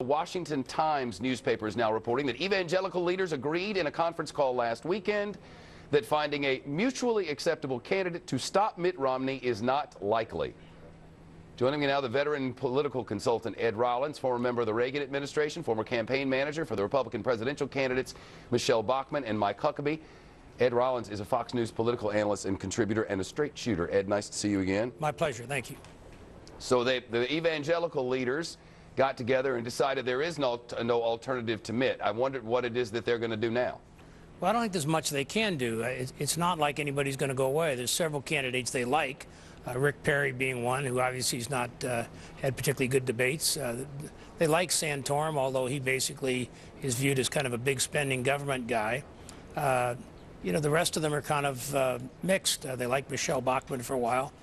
Washington Times newspaper is now reporting that evangelical leaders agreed in a conference call last weekend that finding a mutually acceptable candidate to stop Mitt Romney is not likely. Joining me now, the veteran political consultant Ed Rollins, former member of the Reagan administration, former campaign manager for the Republican presidential candidates Michelle Bachmann and Mike Huckabee. Ed Rollins is a Fox News political analyst and contributor and a straight shooter. Ed, nice to see you again. My pleasure. Thank you. So the evangelical leaders got together and decided there is no alternative to Mitt. I wondered what it is that they're going to do now. Well, I don't think there's much they can do. It's not like anybody's going to go away. There's several candidates they like, Rick Perry being one, who obviously has not had particularly good debates. They like Santorum, although he basically is viewed as kind of a big spending government guy. You know, the rest of them are kind of mixed. They like Michelle Bachmann for a while.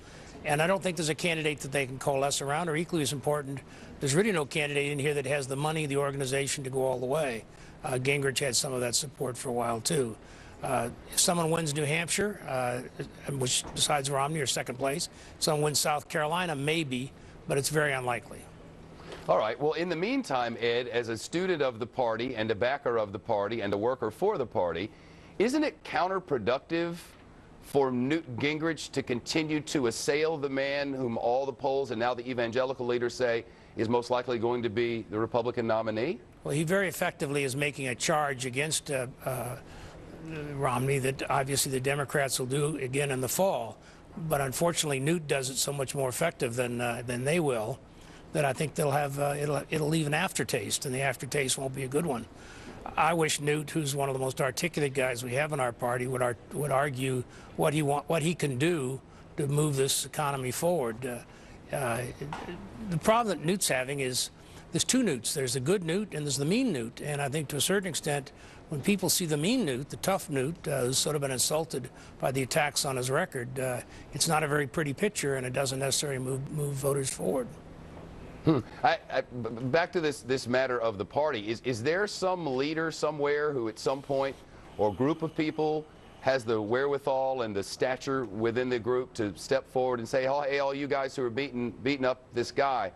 And I don't think there's a candidate that they can coalesce around, or equally as important, there's really no candidate in here that has the money, the organization to go all the way. Gingrich had some of that support for a while, too. If someone wins New Hampshire, which besides Romney or second place, someone wins South Carolina, maybe, but it's very unlikely. All right. Well, in the meantime, Ed, as a student of the party and a backer of the party and a worker for the party, isn't it counterproductive for Newt Gingrich to continue to assail the man whom all the polls and now the evangelical leaders say is most likely going to be the Republican nominee? Well, he very effectively is making a charge against Romney that obviously the Democrats will do again in the fall. But unfortunately, Newt does it so much more effective than they will, that I think they'll have it'll leave an aftertaste, and the aftertaste won't be a good one. I wish Newt, who's one of the most articulate guys we have in our party, would argue what he can do to move this economy forward. The problem that Newt's having is there's two Newts. There's the good Newt and there's the mean Newt. And I think to a certain extent, when people see the mean Newt, the tough Newt, who's sort of been insulted by the attacks on his record, it's not a very pretty picture, and it doesn't necessarily move voters forward. Back to this matter of the party, is there some leader somewhere who at some point, or group of people, has the wherewithal and the stature within the group to step forward and say, oh, hey, all you guys who are beating up this guy,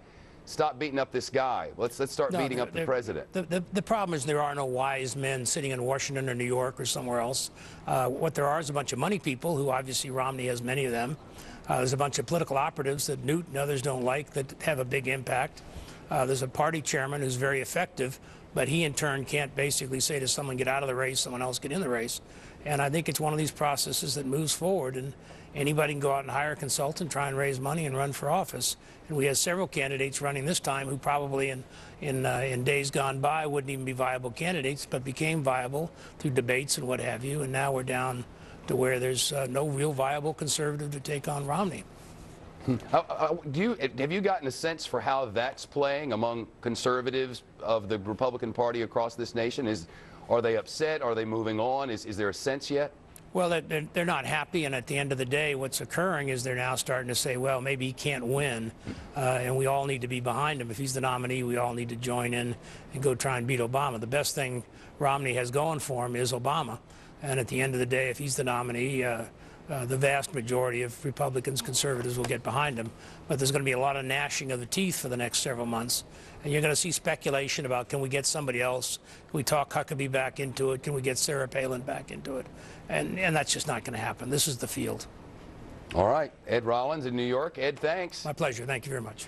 stop beating up this guy. Let's start beating up the president. The problem is there are no wise men sitting in Washington or New York or somewhere else. What there are is a bunch of money people, who obviously Romney has many of them. There's a bunch of political operatives that Newt and others don't like that have a big impact. There's a party chairman who's very effective, but he in turn can't basically say to someone, get out of the race, someone else get in the race. And I think it's one of these processes that moves forward, and anybody can go out and hire a consultant, try and raise money and run for office. And we have several candidates running this time who probably in days gone by wouldn't even be viable candidates, but became viable through debates and what have you. And now we're down to where there's no real viable conservative to take on Romney. Have you gotten a sense for how that's playing among conservatives of the Republican Party across this nation? Are they upset? Are they moving on? Is there a sense yet? Well, they're not happy, and at the end of the day, what's occurring is they're now starting to say, well, maybe he can't win, and we all need to be behind him. If he's the nominee, we all need to join in and go try and beat Obama. The best thing Romney has going for him is Obama, and at the end of the day, if he's the nominee, the vast majority of Republicans, conservatives will get behind him. But there's going to be a lot of gnashing of the teeth for the next several months. And you're going to see speculation about, can we get somebody else? Can we talk Huckabee back into it? Can we get Sarah Palin back into it? And that's just not going to happen. This is the field. All right. Ed Rollins in New York. Ed, thanks. My pleasure. Thank you very much.